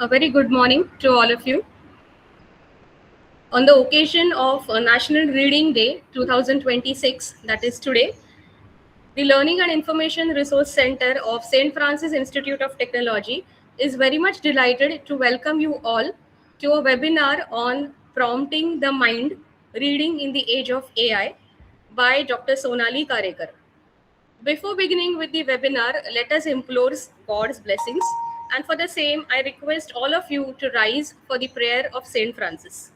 A very good morning to all of you. On the occasion of National Reading Day 2026, that is today, the Learning and Information Resource Center of St. Francis Institute of Technology is very much delighted to welcome you all to a webinar on Prompting the Mind, Reading in the Age of AI by Dr. Sonali Karekar. Before beginning with the webinar, let us implore God's blessings. And for the same, I request all of you to rise for the prayer of Saint Francis.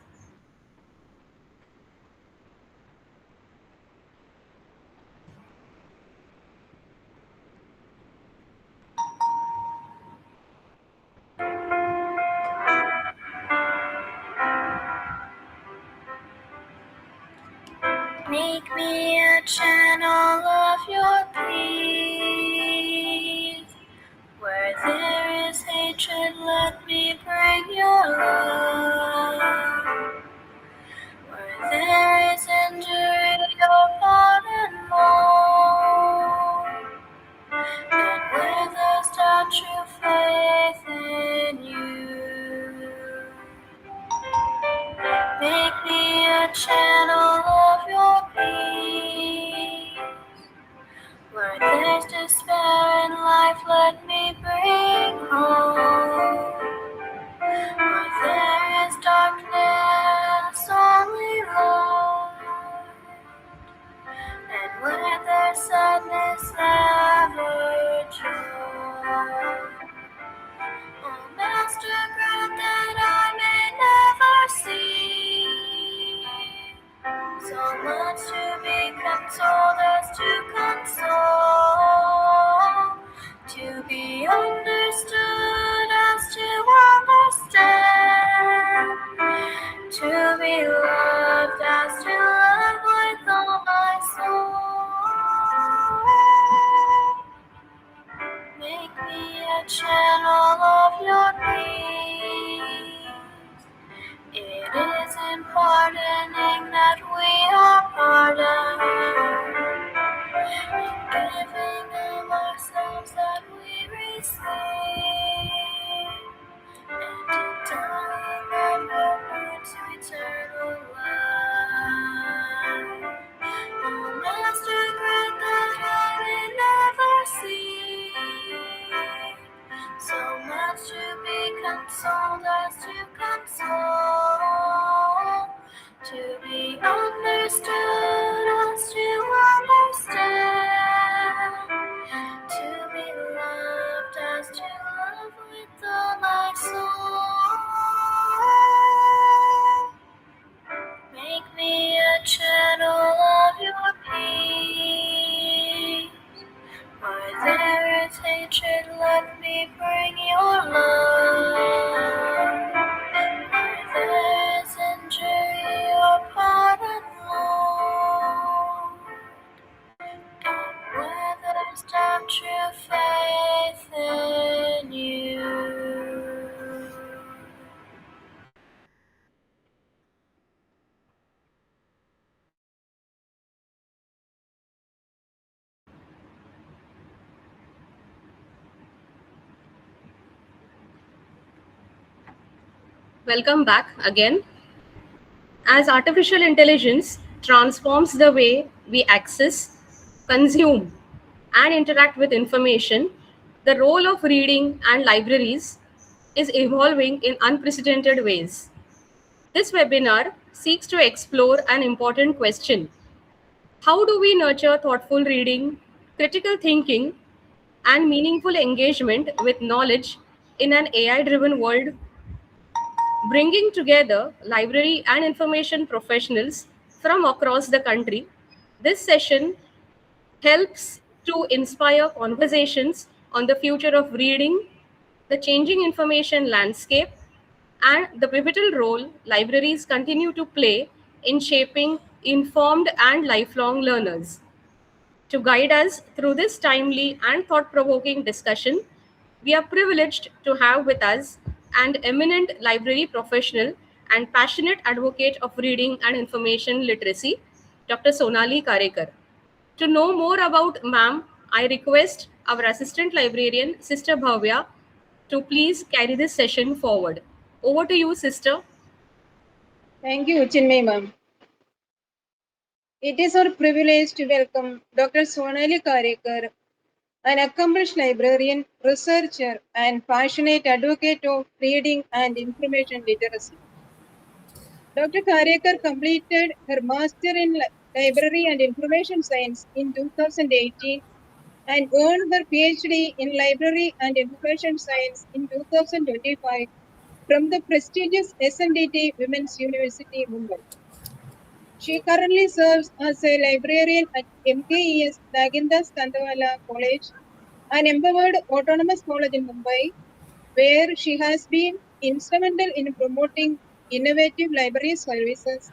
Make me a channel of your peace. Where there is hatred, let me bring your love. Where there is injury, your pardon more. And where there's doubt, true faith in you. Make me a channel of your peace. Where there's despair in life, let me bring hope. Where there is darkness, only light. And where there's sadness, ever joy. Oh, Master, grant that I may never see so much to be consoled as to console, to be understood as to understand, to be loved as to love with all my soul. Make me a channel of your peace. It is in pardoning that we are pardoned, in giving of ourselves that we receive, and in dying that we're born to eternal life. Oh, Master, grant that I may never see so much to be consoled as to console, to be understood as to understand, to be loved as to love with all my soul. Make me a channel of your peace. Where there is hatred, let me bring your love. Where there is injury, your pardon, Lord. And where there's doubt, true faith in you. Welcome back again. As artificial intelligence transforms the way we access, consume, and interact with information, the role of reading and libraries is evolving in unprecedented ways. This webinar seeks to explore an important question: how do we nurture thoughtful reading, critical thinking, and meaningful engagement with knowledge in an AI driven world? Bringing together library and information professionals from across the country, this session helps to inspire conversations on the future of reading, the changing information landscape, and the pivotal role libraries continue to play in shaping informed and lifelong learners. To guide us through this timely and thought provoking discussion, we are privileged to have with us an eminent library professional and passionate advocate of reading and information literacy, Dr. Sonali Karekar. To know more about ma'am, I request our assistant librarian, Sister Bhavya, to please carry this session forward. Over to you, sister. Thank you, Chinmay ma'am. It is our privilege to welcome Dr. Sonali Karekar, an accomplished librarian, researcher, and passionate advocate of reading and information literacy. Dr. Karekar completed her Master in Library and Information Science in 2018 and earned her PhD in Library and Information Science in 2025 from the prestigious SNDT Women's University, Mumbai. She currently serves as a librarian at MKES Nagendas Kandawala College, an empowered autonomous college in Mumbai, where she has been instrumental in promoting innovative library services,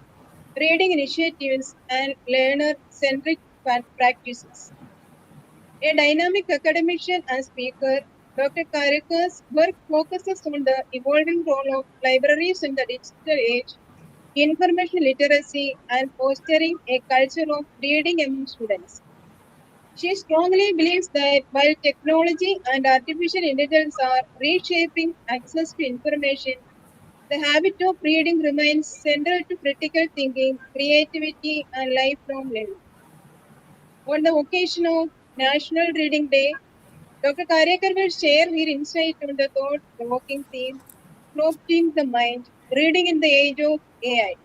reading initiatives, and learner centric practices. A dynamic academician and speaker, Dr. Karekar's work focuses on the evolving role of libraries in the digital age, information literacy, and fostering a culture of reading among students. She strongly believes that while technology and artificial intelligence are reshaping access to information, the habit of reading remains central to critical thinking, creativity, and lifelong learning. On the occasion of National Reading Day, Dr. Karekar will share her insight on the thought provoking theme, Prompting the Mind, Reading in the Age of AI,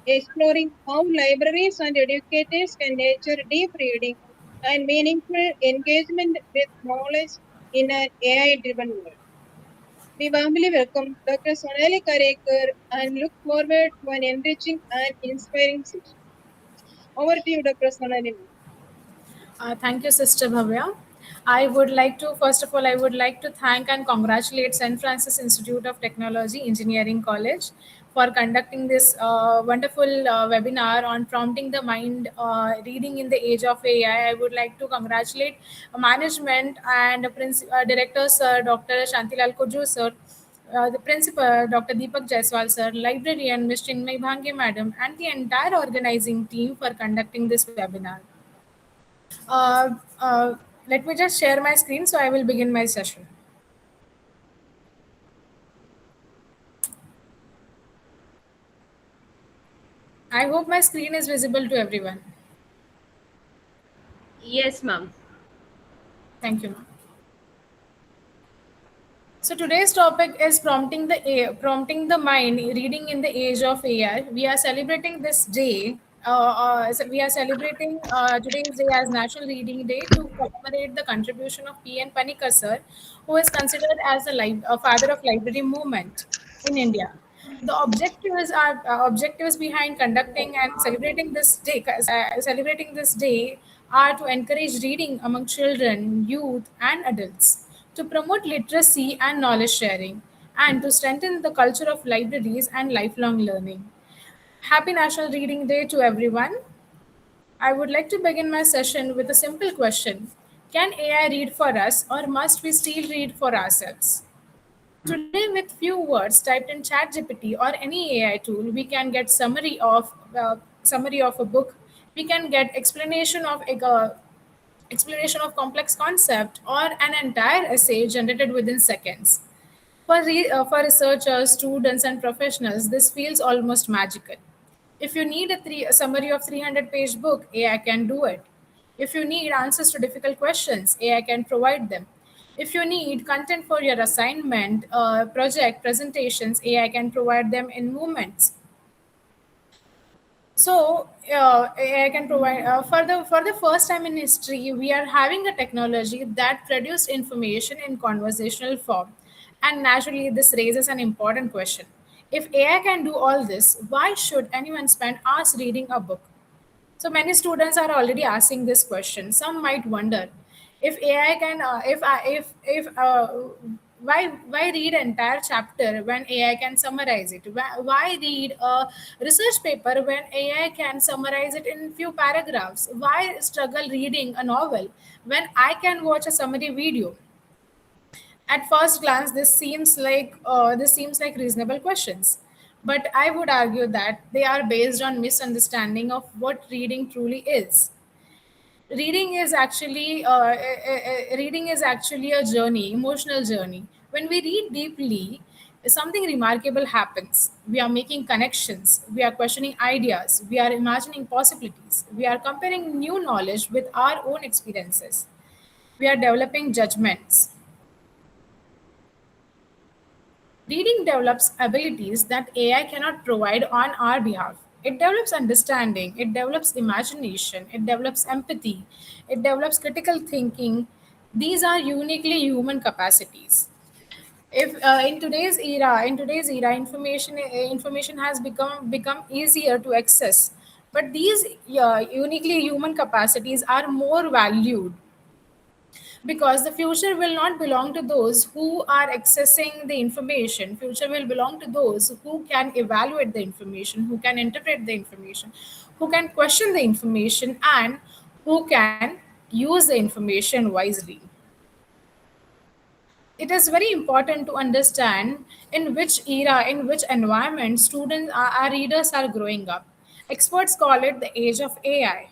exploring how libraries and educators can nurture deep reading and meaningful engagement with knowledge in an AI driven world. We warmly welcome Dr. Sonali Karekar and look forward to an enriching and inspiring session. Over to you, Dr. Sonali. Thank you, Sister Bhavya. First of all, I would like to thank and congratulate St. Francis Institute of Technology Engineering College for conducting this wonderful webinar on prompting the mind, reading in the age of AI. I would like to congratulate management and director, Sir Dr. Shantilal Kuju, sir, the principal, Dr. Deepak Jaiswal, sir, librarian, Ms. Chinmay Bhange, madam, and the entire organizing team for conducting this webinar. Uh, uh, Let me just share my screen so I will begin my session. I hope my screen is visible to everyone. Yes, ma'am. Thank you, ma'am. So today's topic is prompting the mind, reading in the age of AI. We are celebrating this day. We are celebrating today's day as National Reading Day to commemorate the contribution of P. N. Panikkar sir, who is considered as a father of library movement in India. The objectives behind conducting and celebrating this day are to encourage reading among children, youth, and adults, to promote literacy and knowledge sharing, and to strengthen the culture of libraries and lifelong learning. Happy National Reading Day to everyone. I would like to begin my session with a simple question. Can AI read for us, or must we still read for ourselves? Today, with few words typed in ChatGPT or any AI tool, we can get summary of a book. We can get explanation of complex concept or an entire essay generated within seconds. For researchers, students, and professionals, this feels almost magical. If you need a summary of 300-page book, AI can do it. If you need answers to difficult questions, AI can provide them. If you need content for your assignment, project, presentations, AI can provide them in moments. So I can provide for the first time in history, we are having a technology that produced information in conversational form, and naturally, this raises an important question: if AI can do all this, why should anyone spend hours reading a book? So many students are already asking this question. Some might wonder if AI can, if why read entire chapter when AI can summarize it? Why read a research paper when AI can summarize it in few paragraphs? Why struggle reading a novel when I can watch a summary video? At first glance, this seems like reasonable questions, but I would argue that they are based on misunderstanding of what reading truly is. Reading is actually a journey, emotional journey. When we read deeply, something remarkable happens. We are making connections, we are questioning ideas, we are imagining possibilities, we are comparing new knowledge with our own experiences, we are developing judgments. Reading develops abilities that AI cannot provide on our behalf. It develops understanding, it develops imagination, it develops empathy, it develops critical thinking. These are uniquely human capacities. If in today's era, information has become easier to access, but these uniquely human capacities are more valued, because the future will not belong to those who are accessing the information. Future will belong to those who can evaluate the information, who can interpret the information, who can question the information, and who can use the information wisely. It is very important to understand in which era, in which environment students, our readers are growing up. Experts call it the age of AI.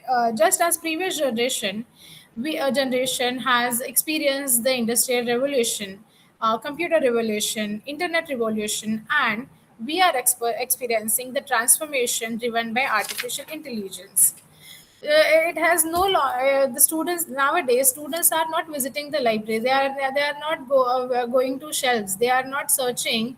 uh, just as previous generation, we a generation has experienced the industrial revolution, computer revolution, internet revolution, and we are experiencing the transformation driven by artificial intelligence. It has no the students nowadays, students are not visiting the library, they are not going to shelves, they are not searching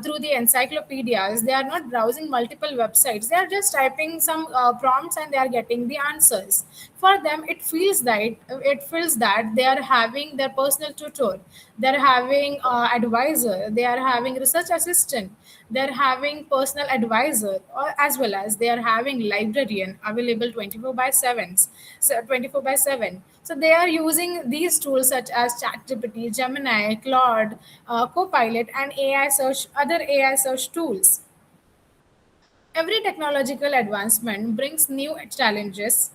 through the encyclopedias, they are not browsing multiple websites, they are just typing some prompts and they are getting the answers. For them it feels that they are having their personal tutor, they're having advisor, they are having research assistant, they're having personal advisor, or as well as they are having librarian available 24 by 7, so 24 by 7. So they are using these tools such as ChatGPT, Gemini, Claude, Copilot, and other AI search tools. Every technological advancement brings new challenges.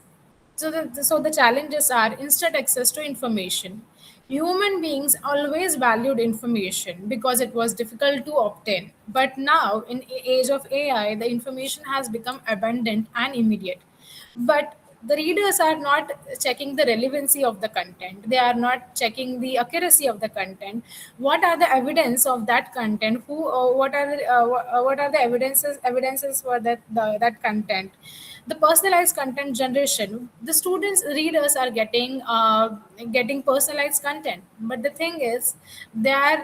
So the challenges are instant access to information. Human beings always valued information because it was difficult to obtain. But now, in age of AI, the information has become abundant and immediate. But the readers are not checking the relevancy of the content, they are not checking the accuracy of the content. What are the evidence of that content, what are the evidences for that content. The personalized content generation, the students readers are getting personalized content, but the thing is they are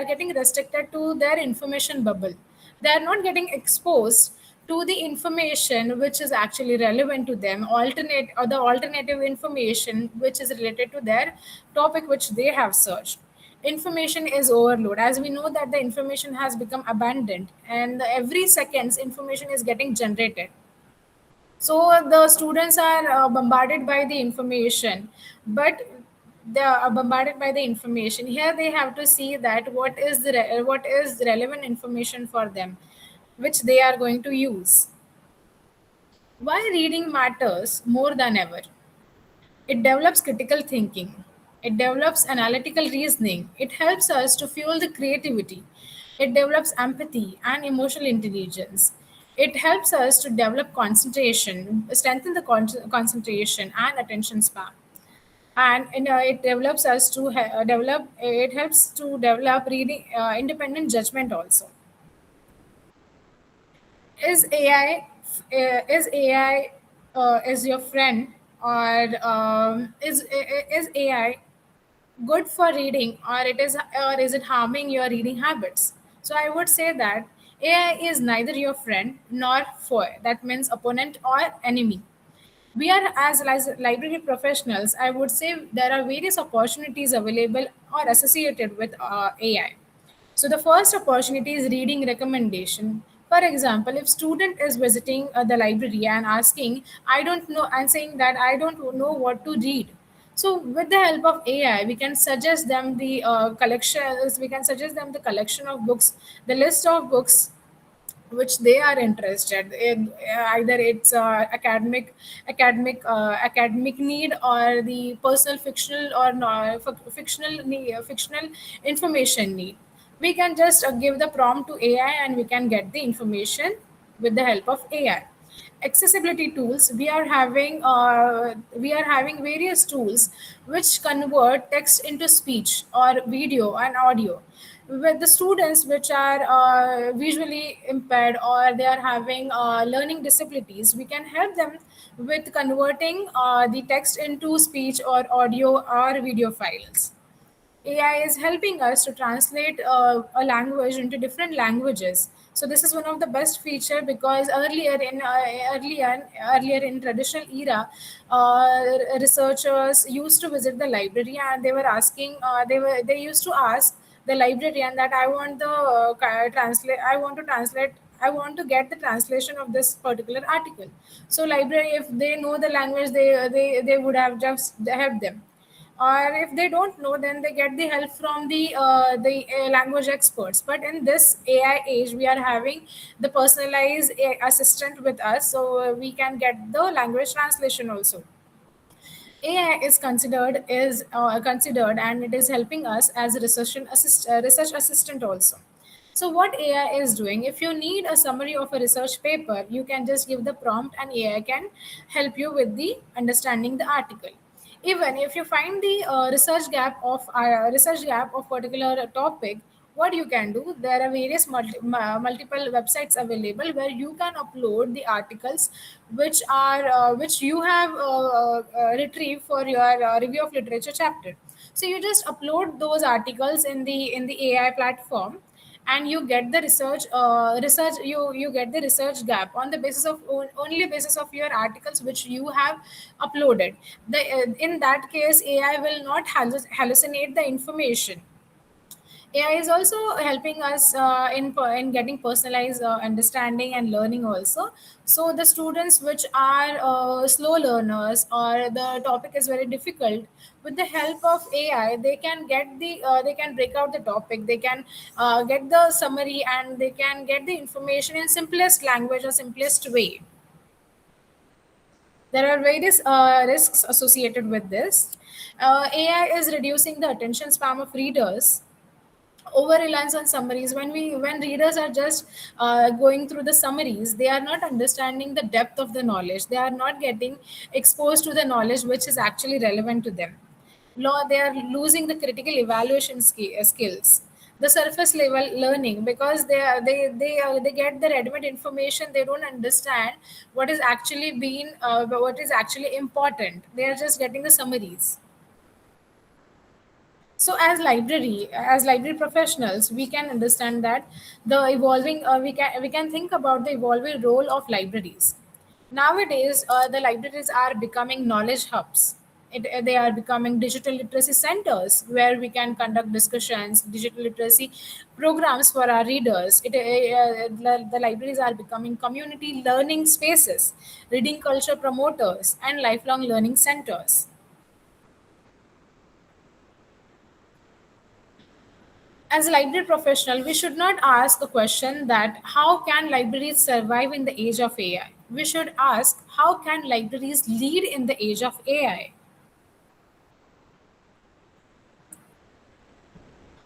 getting restricted to their information bubble. They are not getting exposed to the information which is actually relevant to them, alternate or the alternative information which is related to their topic which they have searched. Information is overload, as we know that the information has become abundant, and every seconds information is getting generated. So the students are bombarded by the information, but they are bombarded by the information. Here they have to see that what is relevant information for them, which they are going to use. Why reading matters more than ever? It develops critical thinking. It develops analytical reasoning. It helps us to fuel the creativity. It develops empathy and emotional intelligence. It helps us to develop concentration, strengthen the concentration and attention span. And it develops us to develop. It helps to develop reading independent judgment also. Is your friend, or is AI good for reading, or is it harming your reading habits? So I would say that AI is neither your friend nor foe, that means opponent or enemy. We are as library professionals, I would say there are various opportunities available or associated with AI. So the first opportunity is reading recommendation. For example, if student is visiting the library and asking, I don't know, and saying that I don't know what to read. So with the help of AI, we can suggest them the collections, we can suggest them the collection of books, the list of books which they are interested in. Either it's academic need, or the personal fictional or fictional information need. We can just give the prompt to AI and we can get the information with the help of AI. Accessibility tools, we are having various tools which convert text into speech or video and audio. With the students which are visually impaired or they are having learning disabilities, we can help them with converting the text into speech or audio or video files. AI is helping us to translate a language into different languages. So this is one of the best feature, because earlier in traditional era, researchers used to visit the library and they were asking they used to ask the librarian that I want the translate I want to translate I want to get the translation of this particular article. So library, if they know the language, they would have just helped them, or if they don't know, then they get the help from the language experts. But in this AI age, we are having the personalized assistant with us, so we can get the language translation also. AI is considered, and it is helping us as a research assistant also. So what AI is doing, if you need a summary of a research paper, you can just give the prompt and AI can help you with the understanding the article. Even if you find the research gap of particular topic, what you can do, there are various multiple websites available where you can upload the articles which you have retrieved for your review of literature chapter. So you just upload those articles in the AI platform, and you get the research you get the research gap on the basis of only basis of your articles which you have uploaded. In that case, AI will not hallucinate the information. AI is also helping us in getting personalized understanding and learning also. So the students which are slow learners or the topic is very difficult, with the help of AI, they can break out the topic, they can get the summary, and they can get the information in simplest language or simplest way. There are various risks associated with this. AI is reducing the attention span of readers. Over reliance on summaries, when readers are just going through the summaries, they are not understanding the depth of the knowledge, they are not getting exposed to the knowledge which is actually relevant to them. They are losing the critical evaluation skills, the surface level learning, because they get the ready-made information, they don't understand what is actually being what is actually important, they are just getting the summaries. So as library professionals, we can understand that the evolving we can think about the evolving role of libraries. Nowadays, the libraries are becoming knowledge hubs. They are becoming digital literacy centers where we can conduct discussions, digital literacy programs for our readers. The libraries are becoming community learning spaces, reading culture promoters, and lifelong learning centers. As a library professional, we should not ask a question that how can libraries survive in the age of AI? We should ask how can libraries lead in the age of AI?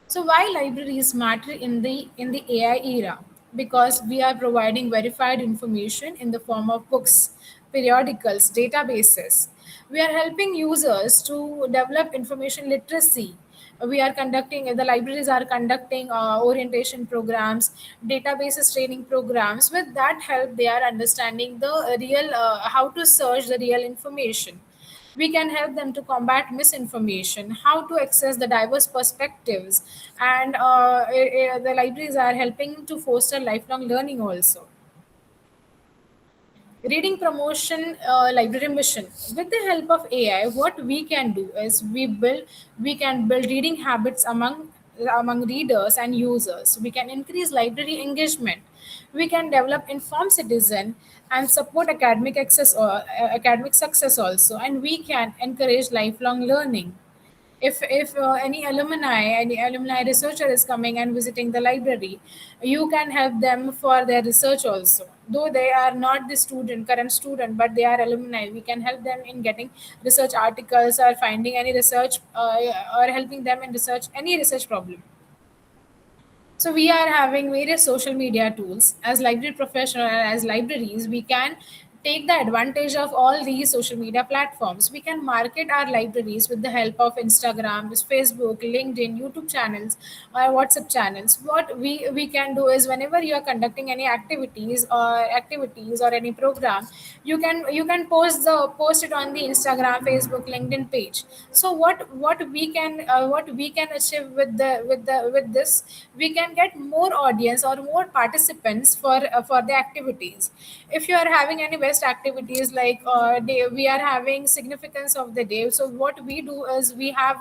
So why libraries matter in the AI era? Because we are providing verified information in the form of books, periodicals, databases. We are helping users to develop information literacy. The libraries are conducting orientation programs, databases training programs. With that help, they are understanding the real how to search the real information. We can help them to combat misinformation, how to access the diverse perspectives, and the libraries are helping to foster lifelong learning also. Reading promotion, library mission. With the help of AI, what we can do is we can build reading habits among readers and users. We can increase library engagement. We can develop informed citizen and support academic success also, and we can encourage lifelong learning. If any alumni researcher is coming and visiting the library, you can help them for their research also, though they are not the current student, but they are alumni. We can help them in getting research articles or finding any research or helping them in research any research problem. So we are having various social media tools. As library professional and as libraries, we can take the advantage of all these social media platforms. We can market our libraries with the help of Instagram, Facebook, LinkedIn, YouTube channels, or WhatsApp channels. What we can do is, whenever you are conducting any activities or any program, you can post it on the Instagram, Facebook, LinkedIn page. So what we can achieve with this, we can get more audience or more participants for the activities. If you are having any best activities, like we are having significance of the day, so what we do is we have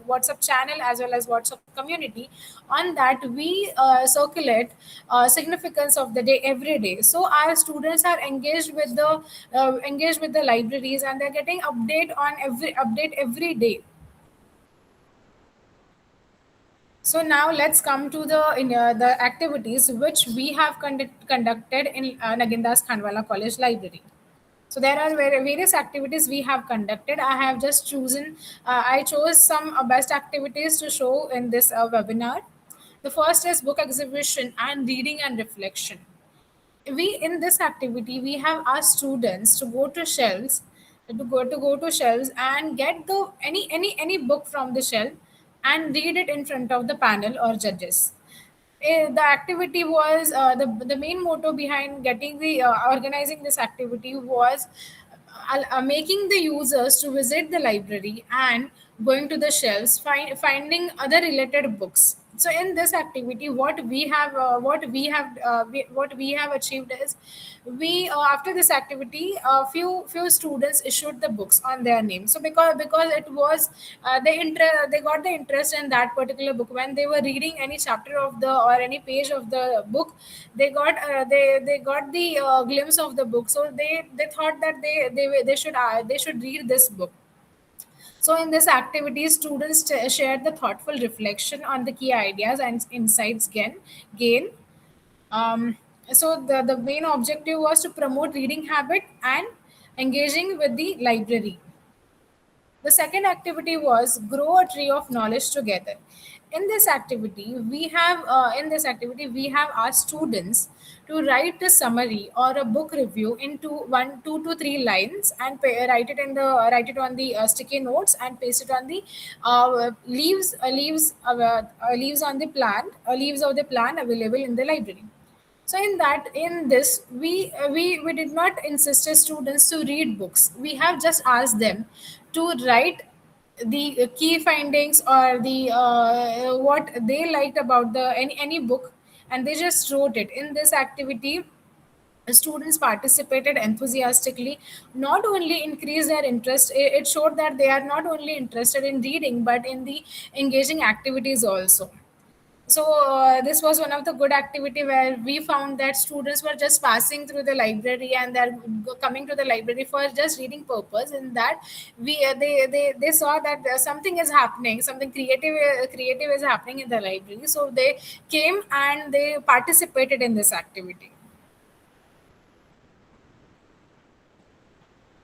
WhatsApp channel as well as WhatsApp community. On that, we circulate significance of the day every day, so our students are engaged with the libraries, and they're getting update every day. So now let's come to the activities which we have conducted in Nagindas Khanwala College Library. So there are various activities we have conducted. I chose some best activities to show in this webinar. The first is book exhibition and reading and reflection. We In this activity, we have asked students to go to shelves and get the any book from the shelf and read it in front of the panel or judges. The activity was the main motto behind getting the organizing this activity was making the users to visit the library and going to the shelves, finding other related books. So in this activity, what we have achieved is, we after this activity, few students issued the books on their name. So because it was they got the interest in that particular book. When they were reading any chapter of the or any page of the book, they got the glimpse of the book, so they thought that they should read this book. So in this activity, students shared the thoughtful reflection on the key ideas and insights gain. um, so the main objective was to promote reading habit and engaging with the library. The second activity was grow a tree of knowledge together. In this activity, we have asked students to write a summary or a book review into 2 to 3 lines, and write it on the sticky notes and paste it on the leaves on the plant leaves of the plant available in the library. So in this, we did not insist students to read books. We have just asked them to write the key findings or the what they liked about the any book, and they just wrote it. In this activity, students participated enthusiastically. Not only increased their interest, it showed that they are not only interested in reading but in the engaging activities also. So this was one of the good activity, where we found that students were just passing through the library and they're coming to the library for just reading purpose. In that, they saw that something is happening, something creative is happening in the library, so they came and they participated in this activity.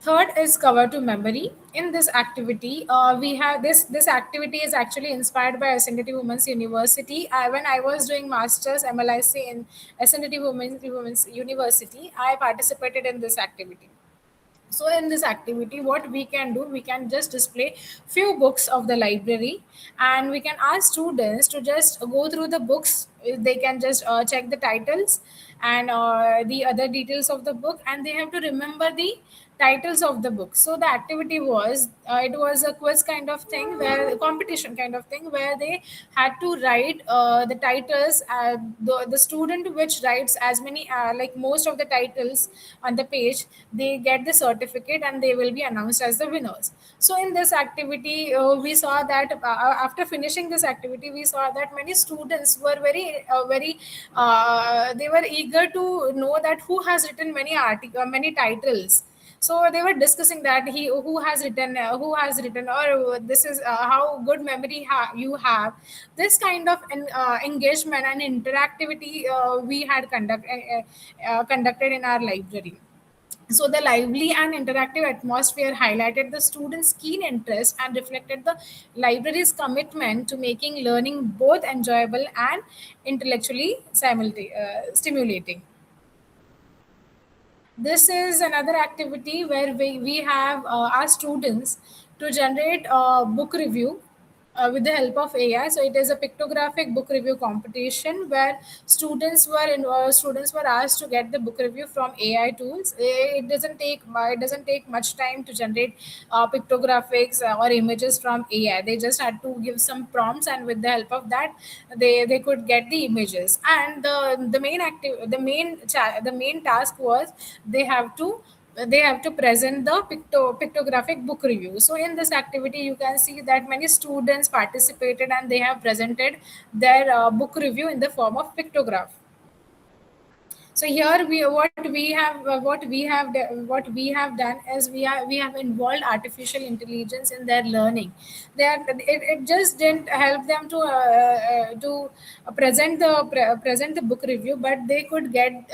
Third is cover to memory. In this activity, we have this activity is actually inspired by SNDT Women's University. When I was doing masters MLIC in SNDT Women's University, I participated in this activity. So in this activity, what we can do, we can just display few books of the library, and we can ask students to just go through the books. They can just check the titles and the other details of the book, and they have to remember the titles of the book. So the activity was, it was a quiz kind of thing, where competition kind of thing, where they had to write the titles. The student which writes as many like most of the titles on the page, they get the certificate and they will be announced as the winners. So in this activity, we saw that after finishing this activity, we saw that many students were very they were eager to know that who has written many titles. So they were discussing that he who has written, or this is how good memory you have. This kind of engagement and interactivity we had conducted in our library. So the lively and interactive atmosphere highlighted the students' keen interest and reflected the library's commitment to making learning both enjoyable and intellectually stimulating. This is another activity where we have our students to generate a book review with the help of AI. So it is a pictographic book review competition where students were asked to get the book review from AI tools. It doesn't take much time to generate pictographics or images from AI. They just had to give some prompts, and with the help of that, they could get the images. And the main task was they have to they have to present the pictographic book review. So in this activity you can see that many students participated and they have presented their book review in the form of pictograph. So here what we have done is we have involved artificial intelligence in their learning. It just didn't help them to present the book review, but they could write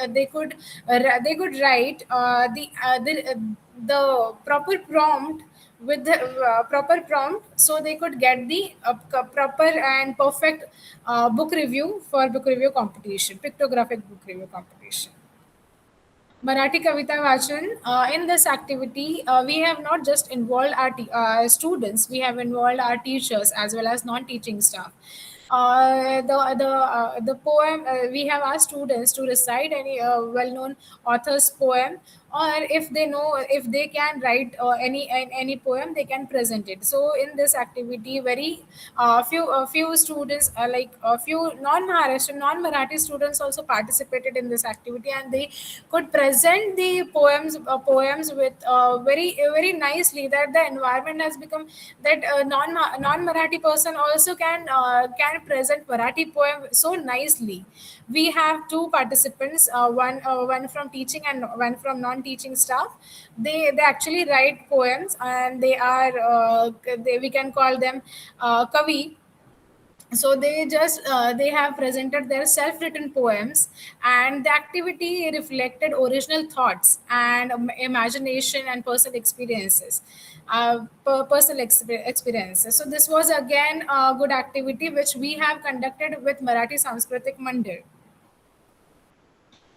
the proper prompt with the proper prompt, so they could get the proper and perfect book review for book review competition, pictographic book review competition. Marathi Kavita Vachan. In this activity, we have not just involved our students, we have involved our teachers as well as non-teaching staff. The poem, we have asked students to recite any well-known author's poem, or if they can write any poem, they can present it. So in this activity, very few students, like a few non-Maharashtrian, non-Marathi students also participated in this activity, and they could present the poems with very nicely. That the environment has become that non-Marathi person also can present Marathi poem so nicely. We have two participants, one from teaching and one from non-teaching staff. They actually write poems, and we can call them kavi. So they have presented their self-written poems, and the activity reflected original thoughts and imagination and personal experiences. So this was again a good activity which we have conducted with Marathi Sanskritik Mandir.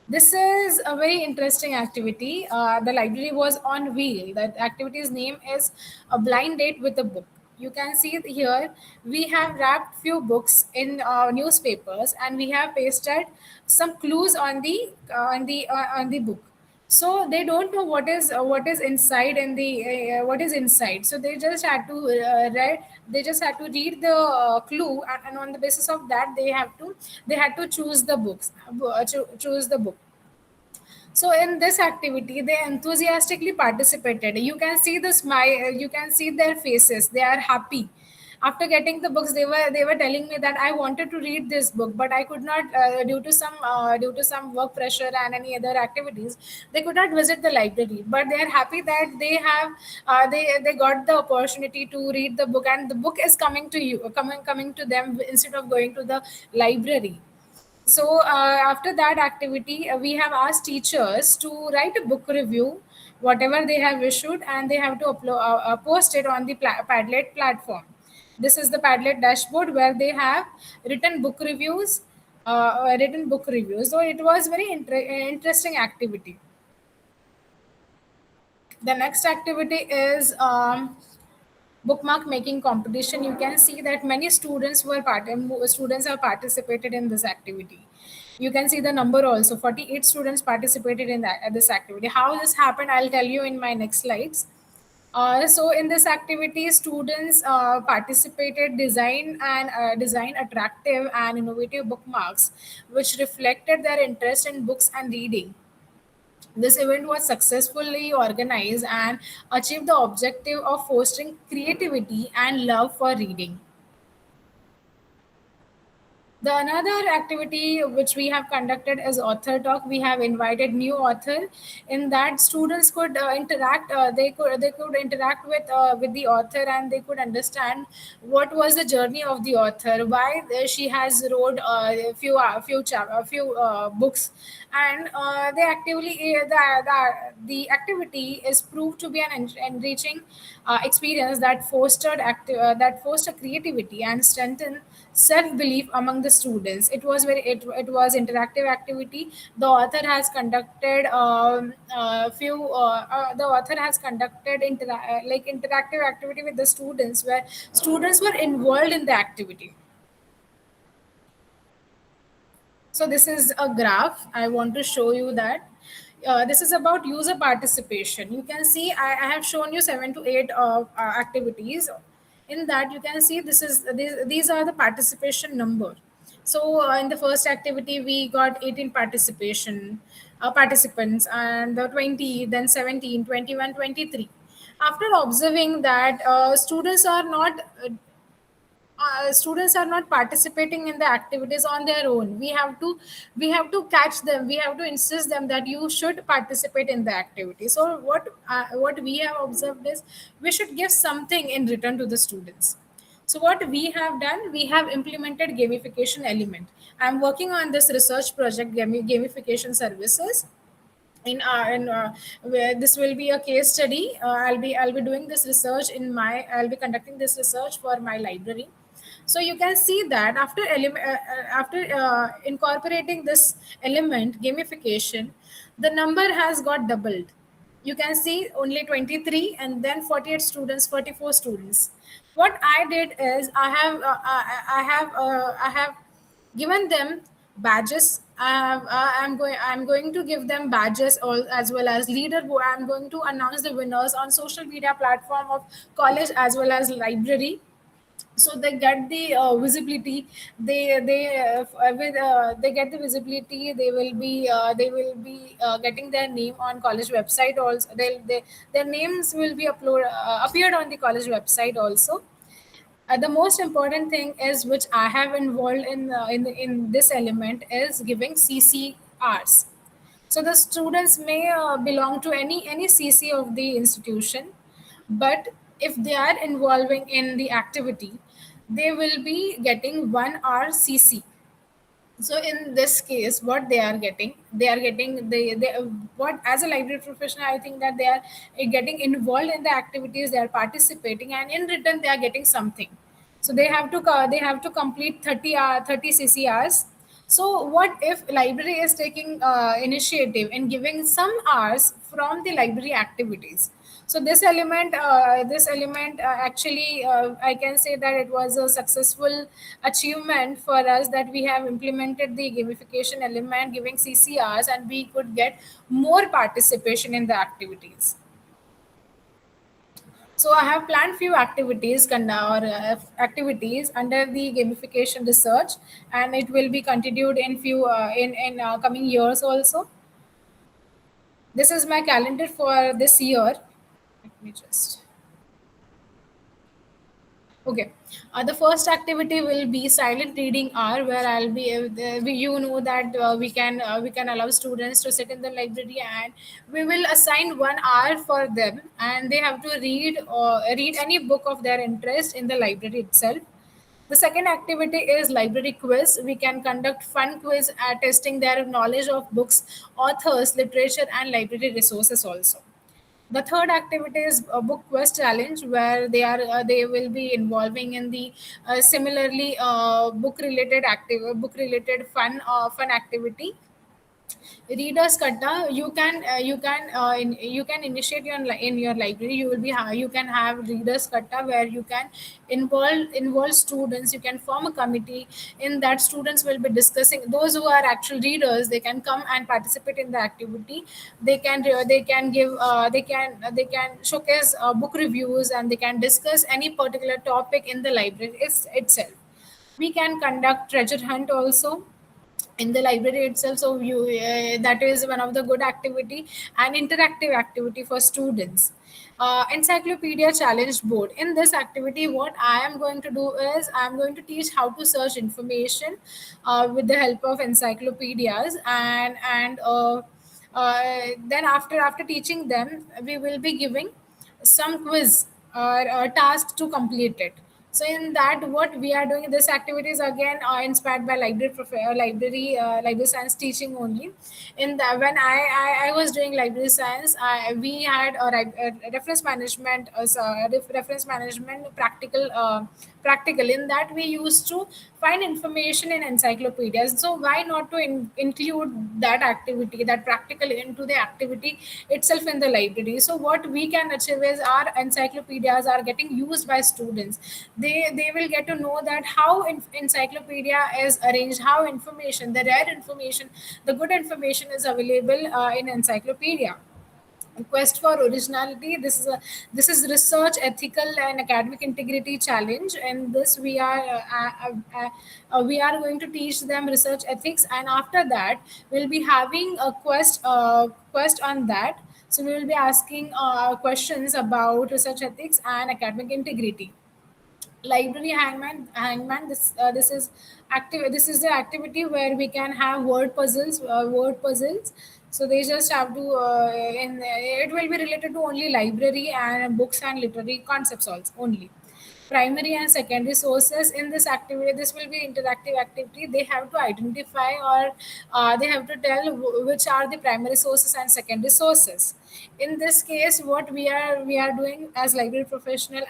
This is a very interesting activity. The library was on wheel. That activity's name is a blind date with a book. You can see it here. We have wrapped few books in newspapers, and we have pasted some clues on the book. So they don't know what is inside and what is inside. So they just had to read the clue, and on the basis of that they had to choose the choose the book. So in this activity, they enthusiastically participated. You can see the smile. You can see their faces. They are happy. After getting the books, they were telling me that I wanted to read this book, but I could not due to some work pressure and any other activities. They could not visit the library, but they are happy that they got the opportunity to read the book, and the book is coming to them instead of going to the library. So after that activity, we have asked teachers to write a book review, whatever they have issued, and they have to post it on the Padlet platform. This is the Padlet dashboard where they have written book reviews. So it was very interesting activity. The next activity is bookmark making competition. You can see that many students have participated in this activity. You can see the number also. 48 students participated in this activity. How this happened, I'll tell you in my next slides. So in this activity, students participated, design attractive and innovative bookmarks, which reflected their interest in books and reading. This event was successfully organized and achieved the objective of fostering creativity and love for reading. The another activity which we have conducted is author talk. We have invited new author. In that, students could interact. They could interact with the author, and they could understand what was the journey of the author, why she has wrote a few books, and the activity is proved to be an enriching experience that fostered creativity and strengthened self belief among the students. It was interactive activity. The author has conducted the author has conducted interactive activity with the students, where students were involved in the activity. So this is a graph. I want to show you that. This is about user participation. You can see I have shown you 7 to 8 activities. In that, you can see these are the participation number. So in the first activity, we got 18 participants, and 20, then 17, 21, 23. After observing that students are not participating in the activities on their own, we have to catch them, we have to insist them that you should participate in the activity. So what we have observed is we should give something in return to the students. So what we have done, we have implemented gamification element. I'm working on this research project, gamification services. Where this will be a case study. I'll be doing this research I'll be conducting this research for my library. So you can see that after incorporating this element gamification, the number has got doubled. You can see only 23, and then 48 students, 44 students. What I did is I have given them badges. I'm going to give them badges, as well as leaderboard. I'm going to announce the winners on social media platform of college as well as library, so they get the visibility. They get the visibility. They will be getting their name on college website also. Their names will be appeared on the college website also. The most important thing is, which I have involved in this element, is giving CCRs. So the students may belong to any CC of the institution, but if they are involving in the activity, they will be getting 1 hour CC. So in this case, what they what, as a library professional, I think that they are getting involved in the activities, they are participating, and in return they are getting something. So they have to complete 30 CCRs. So what if library is taking initiative in giving some hours from the library activities? So this element actually, I can say that it was a successful achievement for us, that we have implemented the gamification element giving CCRs, and we could get more participation in the activities. So I have planned few activities under the gamification research, and it will be continued in few in coming years also. This is my calendar for this year. Let me just. Okay. The first activity will be silent reading hour, where I'll be, you know that we can allow students to sit in the library, and we will assign 1 hour for them, and they have to read any book of their interest in the library itself. The second activity is library quiz. We can conduct fun quiz at testing their knowledge of books, authors, literature, and library resources also. The third activity is a book quest challenge, where they will be involving in the similarly book related fun activity. Readers katta, you can initiate in your library. You can have readers katta, where you can involve students. You can form a committee. In that, students will be discussing. Those who are actual readers, they can come and participate in the activity. They can showcase book reviews, and they can discuss any particular topic in the library itself. We can conduct treasure hunt also. in the library itself. So you that is one of the good activity and interactive activity for students. Encyclopedia challenge board. In this activity, what I am going to do is I am going to teach how to search information with the help of encyclopedias, then after teaching them, we will be giving some quiz or a task to complete it. So in that, what we are doing, this activity is again inspired by library science teaching only. In the when I was doing library science, we had a reference management, reference management practical. In that, we used to find information in encyclopedias. So why not to include that activity, that practical, into the activity itself in the library? So what we can achieve is our encyclopedias are getting used by students. They will get to know that how encyclopedia is arranged, how information, the rare information, the good information is available in encyclopedia. Quest for originality. This is research ethical and academic integrity challenge. And this we are going to teach them research ethics, and after that we'll be having a quest on that. So we will be asking questions about research ethics and academic integrity. Library hangman, this is the activity where we can have word puzzles. So they just have to it will be related to only library and books and literary concepts also only. Primary and secondary sources. In this activity, this will be interactive activity. They have to identify, or they have to tell which are the primary sources and secondary sources. In this case, what we are doing as library professionals,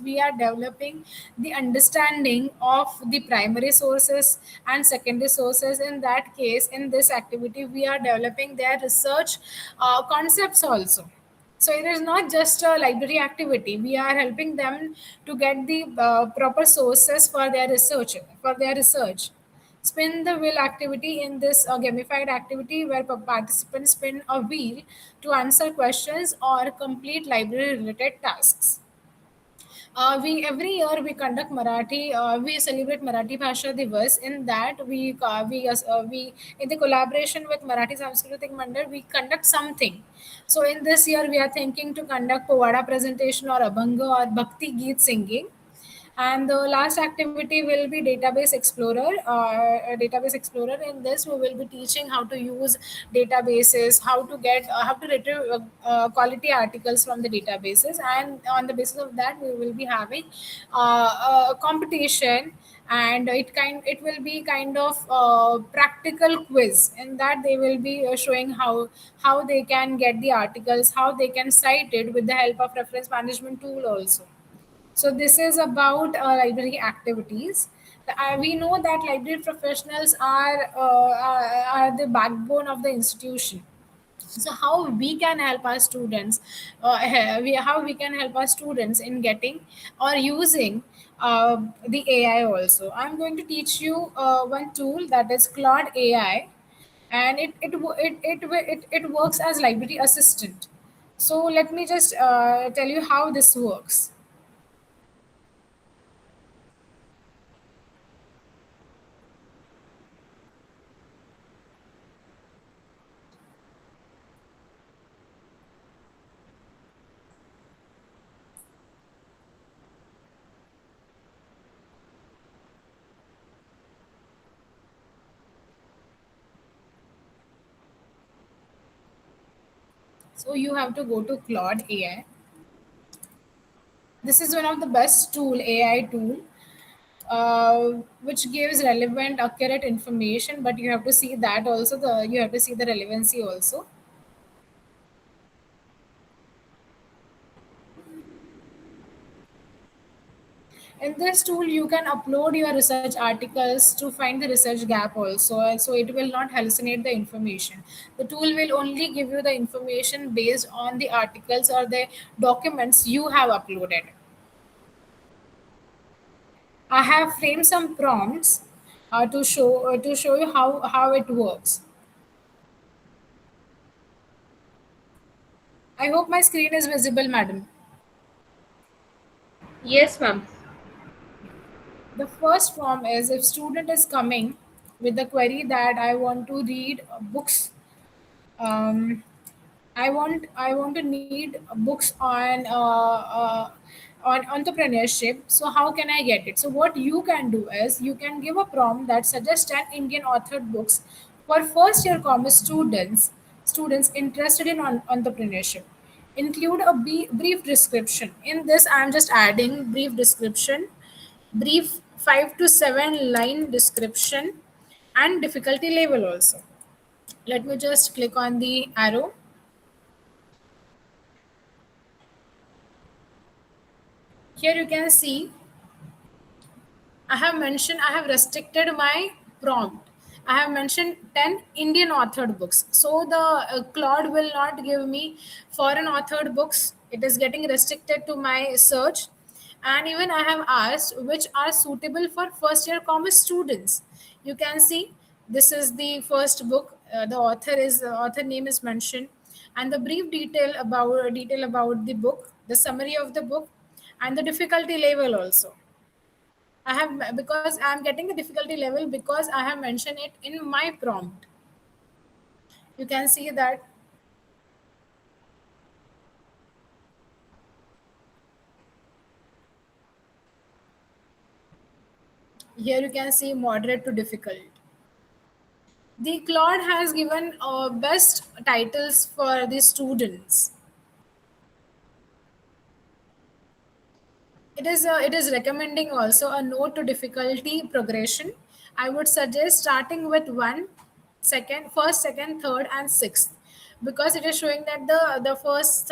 we are developing the understanding of the primary sources and secondary sources. In that case, in this activity, we are developing their research concepts also. So it is not just a library activity. We are helping them to get the proper sources for their research. Spin the wheel activity. In this gamified activity, where participants spin a wheel to answer questions or complete library related tasks. We every year we conduct Marathi. We celebrate Marathi Bhasha Divas. In that, we in the collaboration with Marathi Sanskritik Mandal, we conduct something. So in this year, we are thinking to conduct Povada presentation or Abhanga or Bhakti Geet singing. And the last activity will be database explorer. Database explorer. In this, we will be teaching how to use databases, how to retrieve quality articles from the databases, and on the basis of that, we will be having a competition. And it will be kind of practical quiz. In that, they will be showing how they can get the articles, how they can cite it with the help of reference management tool also. So this is about library activities. We know that library professionals are the backbone of the institution. So how we can help our students, how we can help our students in getting or using the AI also. I'm going to teach you one tool, that is Claude AI, and it works as library assistant. So let me just tell you how this works. So you have to go to Claude AI. This is one of the best AI tool, which gives relevant, accurate information. But you have to see that also. You have to see the relevancy also. In this tool, you can upload your research articles to find the research gap also. So it will not hallucinate the information. The tool will only give you the information based on the articles or the documents you have uploaded. I have framed some prompts to show you how it works. I hope my screen is visible, madam. Yes, ma'am. The first form is, if student is coming with the query that I want to read books. Um, I want to need books on entrepreneurship. So how can I get it? So what you can do is you can give a prompt that suggests 10 Indian authored books for first year commerce students interested in entrepreneurship. Include a brief description. In this, I am just adding brief description, brief 5 to 7 line description, and difficulty level also. Let me just click on the arrow. Here you can see I have restricted my prompt. I have mentioned 10 Indian authored books. So the Claude will not give me foreign authored books. It is getting restricted to my search. And even I have asked which are suitable for first year commerce students. You can see this is the first book. The author name is mentioned, and the brief detail about the book, the summary of the book, and the difficulty level also. I have, because I'm getting the difficulty level because I have mentioned it in my prompt. You can see that here you can see moderate to difficult. The Claude has given best titles for the students. It is recommending also a no to difficulty progression. I would suggest starting with first, second, third, and sixth, because it is showing that the first,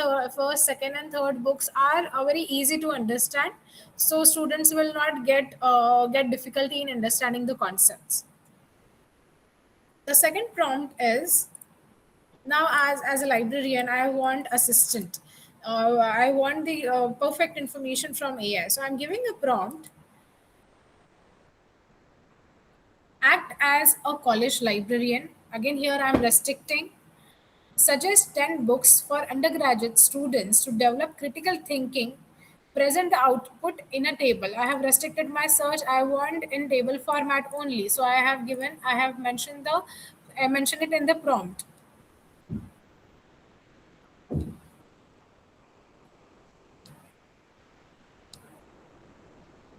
second, and third books are very easy to understand, so students will not get difficulty in understanding the concepts. The second prompt is, now as a librarian I want assistant. I want the perfect information from AI, so I'm giving a prompt: act as a college librarian. Again, here I'm restricting. Suggest 10 books for undergraduate students to develop critical thinking. Present the output in a table. I have restricted my search. I want in table format only. So I have mentioned I mentioned it in the prompt.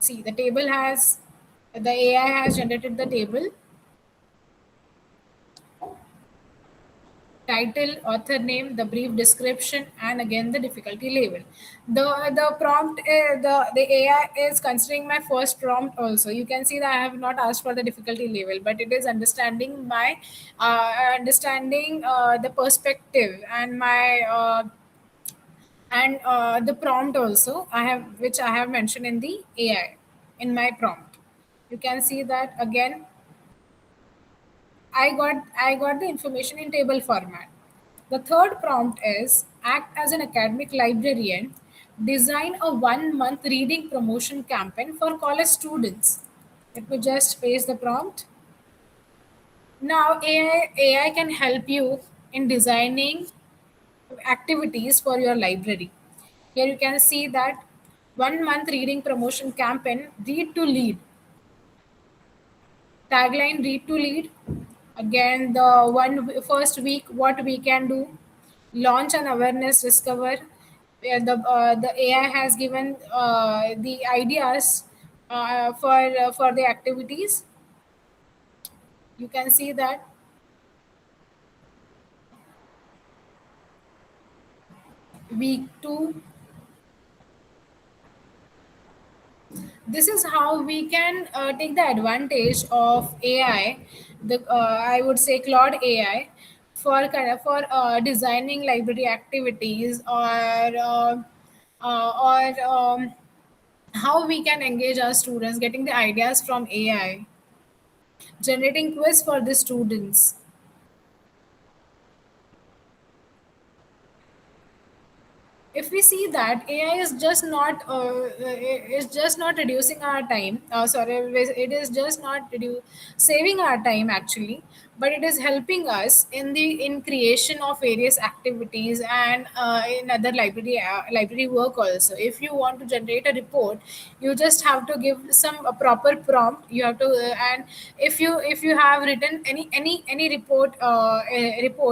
See, the AI has generated the table: title, author name, the brief description, and again the difficulty level. The prompt, the AI is considering my first prompt also. You can see that I have not asked for the difficulty level, but it is understanding my understanding the perspective and my and the prompt also I have, which I have mentioned in the AI in my prompt. You can see that again I got the information in table format. The third prompt is act as an academic librarian, design a 1 month reading promotion campaign for college students. Let me just paste the prompt. Now AI can help you in designing activities for your library. Here you can see that 1 month reading promotion campaign, read to lead. Tagline: read to lead. Again, the first week, what we can do: launch an awareness discover, where the AI has given the ideas for the activities. You can see that week 2. This is how we can take the advantage of AI, the I would say Claude AI, for designing library activities, or how we can engage our students, getting the ideas from AI, generating quiz for the students. If we see that AI is just not reducing our time. Sorry, it is just not saving our time actually, but it is helping us in creation of various activities and in other library work also. If you want to generate a report, you just have to give some a proper prompt. You have to and if you have written any report,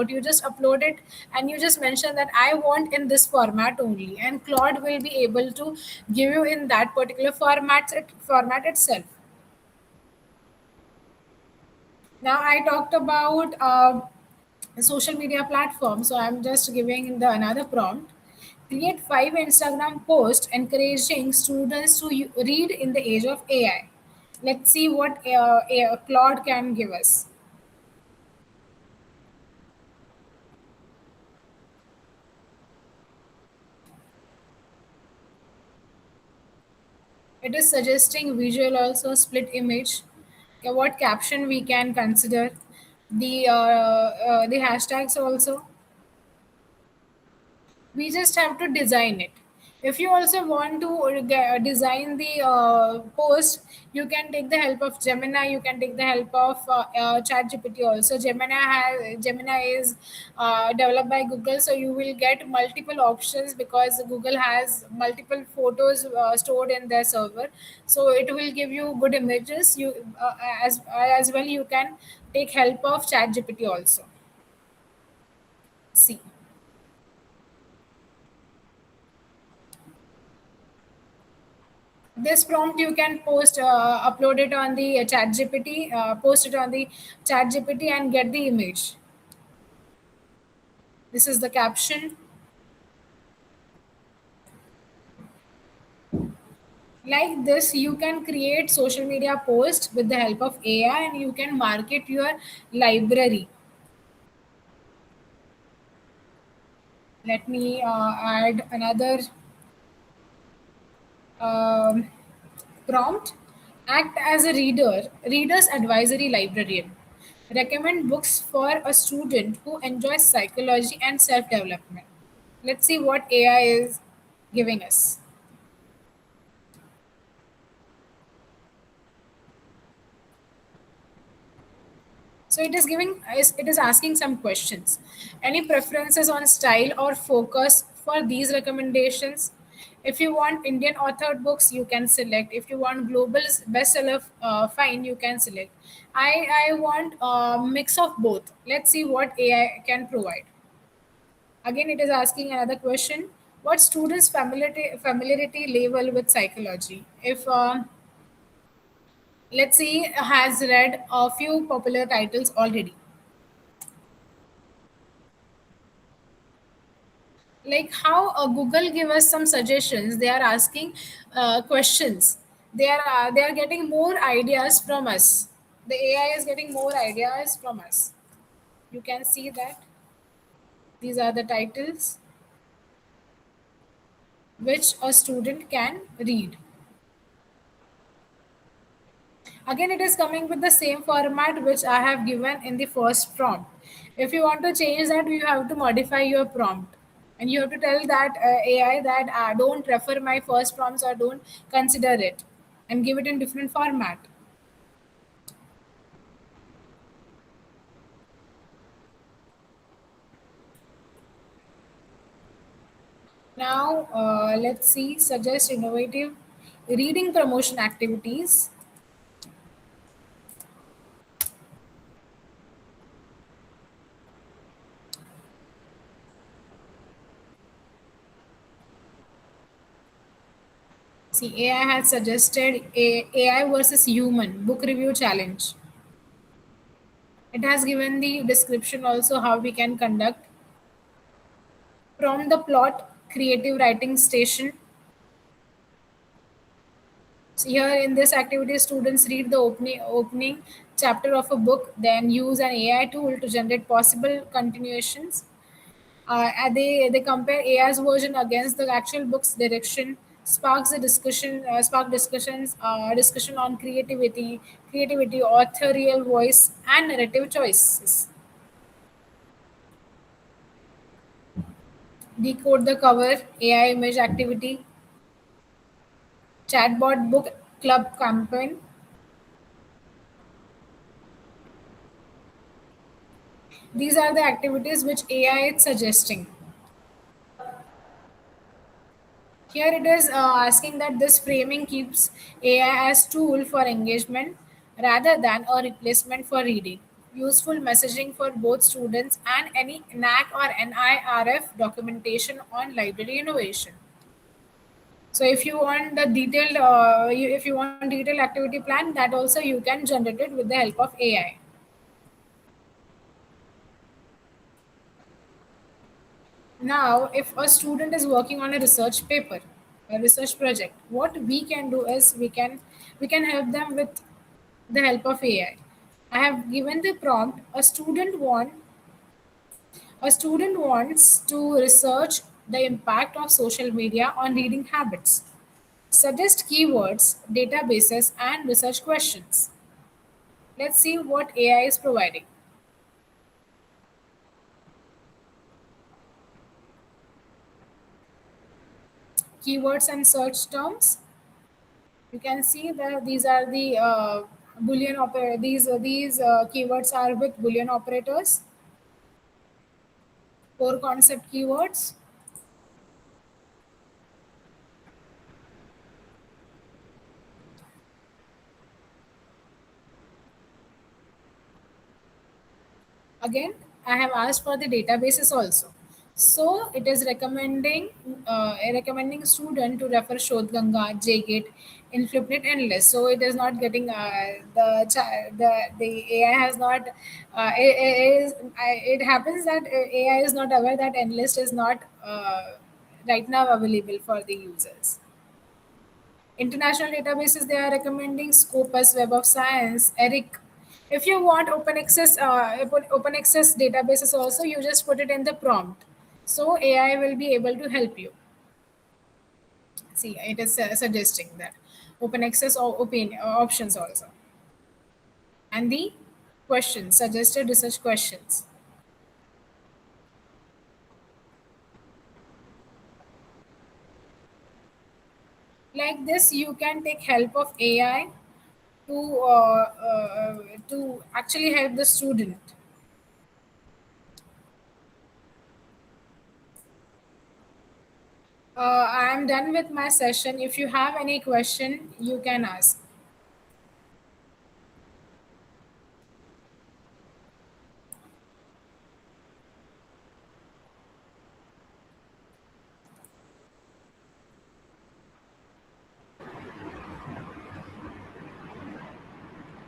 you just upload it and you just mention that I want in this format only, and Claude will be able to give you in that particular format itself. Now I talked about social media platforms, so I'm just giving the another prompt. Create 5 Instagram posts encouraging students to read in the age of AI. Let's see what Claude can give us. It is suggesting visual also, split image. Okay, what caption we can consider, the hashtags also. We just have to design it. If you also want to design the post, you can take the help of Gemini, you can take the help of chat gpt also. Gemini is developed by Google, so you will get multiple options because Google has multiple photos stored in their server, so it will give you good images. You as well you can take help of chat gpt also. See, this prompt you can upload it on the chat gpt, post it on the chat gpt and get the image. This is the caption. Like this you can create social media post with the help of AI, and you can market your library. Let me add another um, prompt. Act as a reader's advisory librarian. Recommend books for a student who enjoys psychology and self development. Let's see what AI is giving us. So it is asking some questions. Any preferences on style or focus for these recommendations? If you want Indian authored books, you can select. If you want global bestseller, fine, you can select. I want a mix of both. Let's see what AI can provide. Again, it is asking another question. What students' familiarity level with psychology? If let's see has read a few popular titles already. Like how Google give us some suggestions, they are asking questions. They are getting more ideas from us. The AI is getting more ideas from us. You can see that these are the titles which a student can read. Again, it is coming with the same format which I have given in the first prompt. If you want to change that, you have to modify your prompt. And you have to tell that AI that don't refer my first prompts or don't consider it, and give it in different format. Now, let's see, suggest innovative reading promotion activities. See, AI has suggested AI versus human book review challenge. It has given the description also how we can conduct. From the plot, creative writing station. So here in this activity, students read the opening chapter of a book, then use an AI tool to generate possible continuations. And they compare AI's version against the actual book's direction. Sparks a discussion, discussion on creativity, authorial voice, and narrative choices. Decode the cover, AI image activity, chatbot book club campaign. These are the activities which AI is suggesting. Here it is asking that this framing keeps AI as tool for engagement rather than a replacement for reading. Useful messaging for both students and any NAC or NIRF documentation on library innovation. So if you want the detailed, if you want detailed activity plan, that also you can generate it with the help of AI. Now, if a student is working on a research paper, a research project, what we can do is we can help them with the help of AI. I have given the prompt. A student wants to research the impact of social media on reading habits. Suggest keywords, databases, and research questions. Let's see what AI is providing. Keywords and search terms. You can see that these are the these keywords are with Boolean operators, core concept keywords. Again, I have asked for the databases also. So it is recommending student to refer Shodhganga, JGate, Inflipnet, Endless. So it is not getting the AI has not it happens that AI is not aware that Endless is not right now available for the users. International databases, they are recommending Scopus, Web of Science, ERIC. If you want open access databases also, you just put it in the prompt. So AI will be able to help you. See, it is suggesting that open access or options also. And the questions, suggested research questions. Like this, you can take help of AI to actually help the student. I am done with my session. If you have any question, you can ask.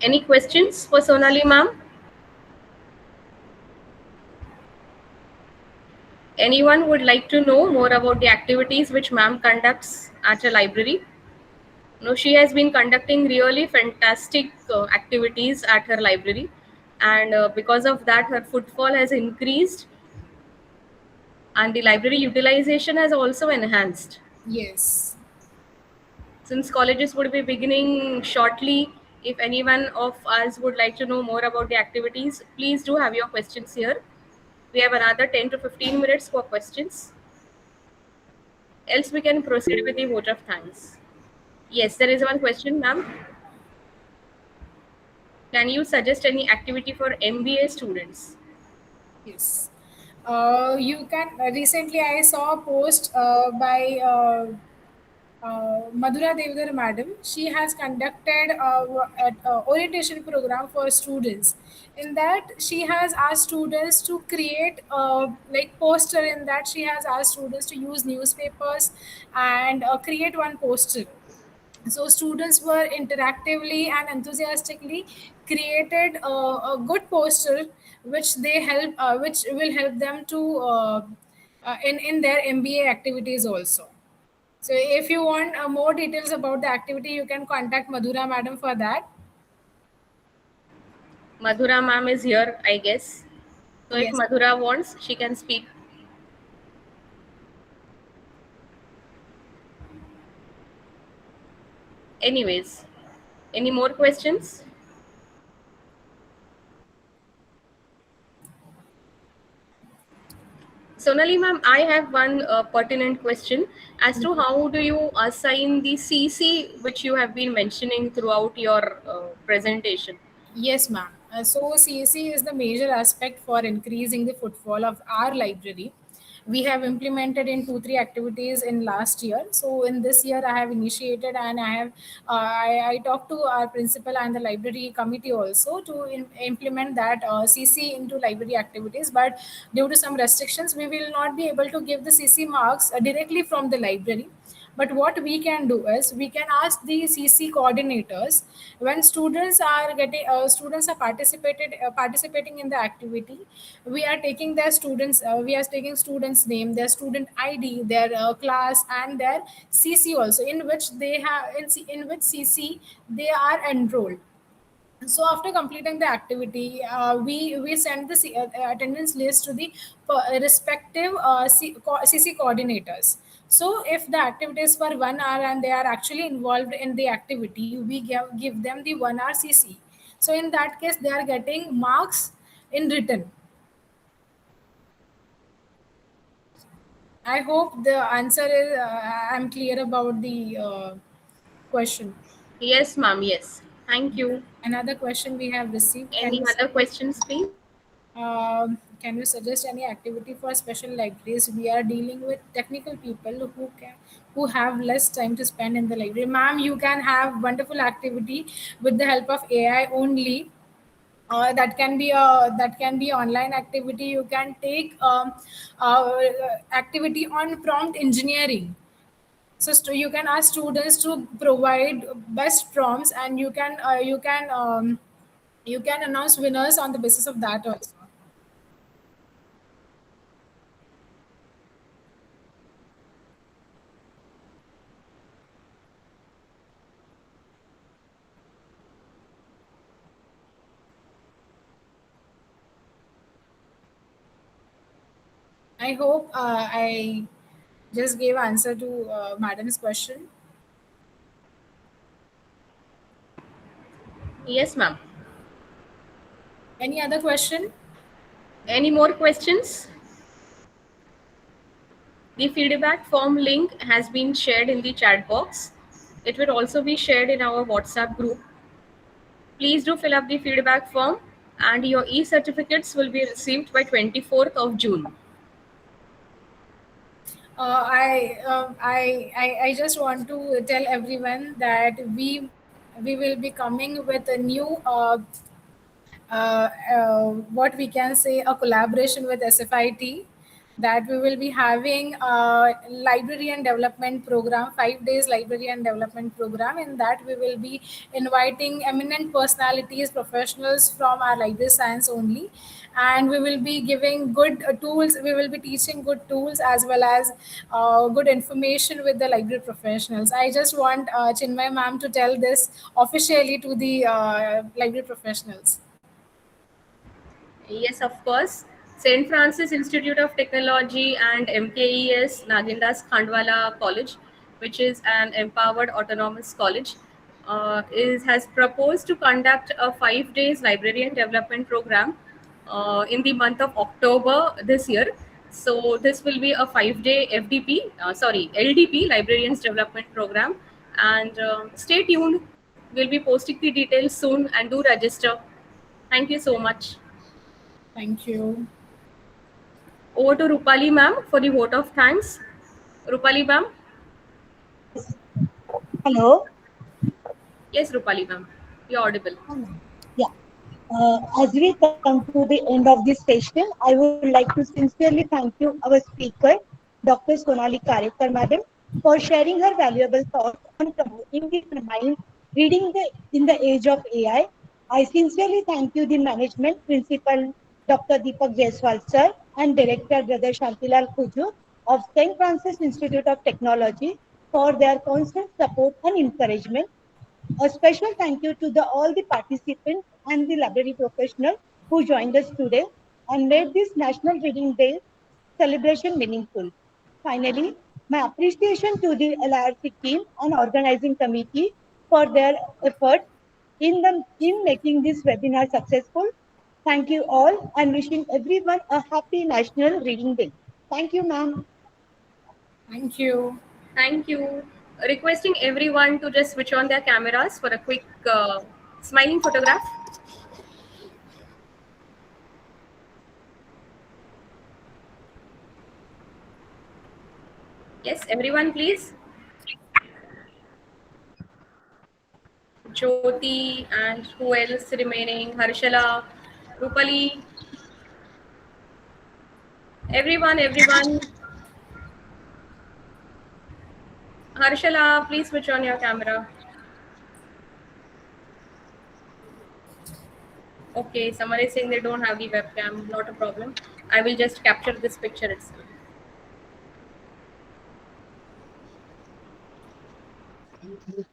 Any questions for Sonali ma'am? Anyone would like to know more about the activities which ma'am conducts at a library? No, she has been conducting really fantastic activities at her library, and because of that, her footfall has increased, and the library utilization has also enhanced. Yes. Since colleges would be beginning shortly, if anyone of us would like to know more about the activities, please do have your questions here. We have another 10 to 15 minutes for questions. Else, we can proceed with the vote of thanks. Yes, there is one question, ma'am. Can you suggest any activity for MBA students? Yes. You can. Recently, I saw a post by Madhura Devdar madam. She has conducted a orientation program for students. In that, she has asked students to create like poster. In that, she has asked students to use newspapers and create one poster. So students were interactively and enthusiastically created a good poster which will help them to in their MBA activities also. So if you want more details about the activity, you can contact Madhura madam for that. Madhura ma'am is here, I guess. So if Yes. Madhura wants, she can speak. Anyways, any more questions? Sonali ma'am, I have one pertinent question as to how do you assign the CC which you have been mentioning throughout your presentation? Yes, ma'am. So CSE is the major aspect for increasing the footfall of our library. We have implemented in 2 3 activities in last year. So in this year I have initiated, and I talked to our principal and the library committee also to implement that CC into library activities. But due to some restrictions, we will not be able to give the CC marks directly from the library. But what we can do is we can ask the CC coordinators, when students are participating in the activity, we are taking their students, we are taking students name, their student ID, their class, and their CC also, in which they have in which CC they are enrolled. So after completing the activity, we send the attendance list to the respective CC coordinators. So if the activity is for 1 hour and they are actually involved in the activity, we give them the 1 hour CC. So in that case, they are getting marks in written. I hope the answer is I'm clear about the question. Yes, ma'am. Yes. Thank you. Another question we have received. Any other questions, please? Can you suggest any activity for special libraries? We are dealing with technical people who have less time to spend in the library. Ma'am, you can have wonderful activity with the help of AI only. That can be online activity. You can take activity on prompt engineering. So you can ask students to provide best prompts, and you can announce winners on the basis of that also. I hope I just gave answer to madam's question. Yes, ma'am. Any other question? Any more questions? The feedback form link has been shared in the chat box. It will also be shared in our WhatsApp group. Please do fill up the feedback form, and your e-certificates will be received by 24th of June. I just want to tell everyone that we will be coming with a new what we can say, a collaboration with SFIT, that we will be having a library and development program, 5 days library and development program. In that we will be inviting eminent personalities, professionals from our library science only, and we will be giving good tools. We will be teaching good tools as well as good information with the library professionals. I just want Chinmay ma'am to tell this officially to the library professionals. Yes, of course. St. Francis Institute of Technology and MKES Nagindas Khandwala College, which is an empowered autonomous college, has proposed to conduct a 5 days library and development program in the month of October this year. So this will be a 5 day LDP, Librarians Development Program. And stay tuned. We'll be posting the details soon, and do register. Thank you so much. Thank you. Over to Rupali ma'am for the vote of thanks. Rupali ma'am. Hello. Yes, Rupali ma'am. You're audible. Yeah. As we come to the end of this session, I would like to sincerely thank you, our speaker, Dr. Sonali Karekar, madam, for sharing her valuable thoughts on promoting the mind reading in the age of AI. I sincerely thank you, the management, Principal Dr. Deepak Jaiswal, sir, and Director Brother Shantilal Kuju of St. Francis Institute of Technology for their constant support and encouragement. A special thank you to all the participants and the library professionals who joined us today and made this National Reading Day celebration meaningful. Finally, my appreciation to the LRC team and organizing committee for their efforts in making this webinar successful. Thank you all and wishing everyone a happy National Reading Day. Thank you, ma'am. Thank you. Thank you. Requesting everyone to just switch on their cameras for a quick smiling photograph. Yes, everyone, please. Jyoti and who else remaining? Harshala, Rupali. Everyone. Harshala, please switch on your camera. Okay, someone is saying they don't have the webcam. Not a problem. I will just capture this picture itself.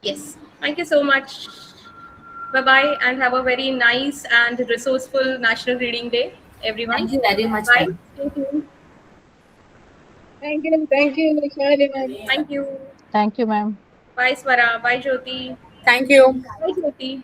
Yes. Thank you so much. Bye bye, and have a very nice and resourceful National Reading Day, everyone. Thank you very much, Bye. ma'am. Stay tuned. Thank you, Shali ma'am. Thank you. Thank you, ma'am. Bye, Swara. Bye, Jyoti. Thank you. Bye, Jyoti.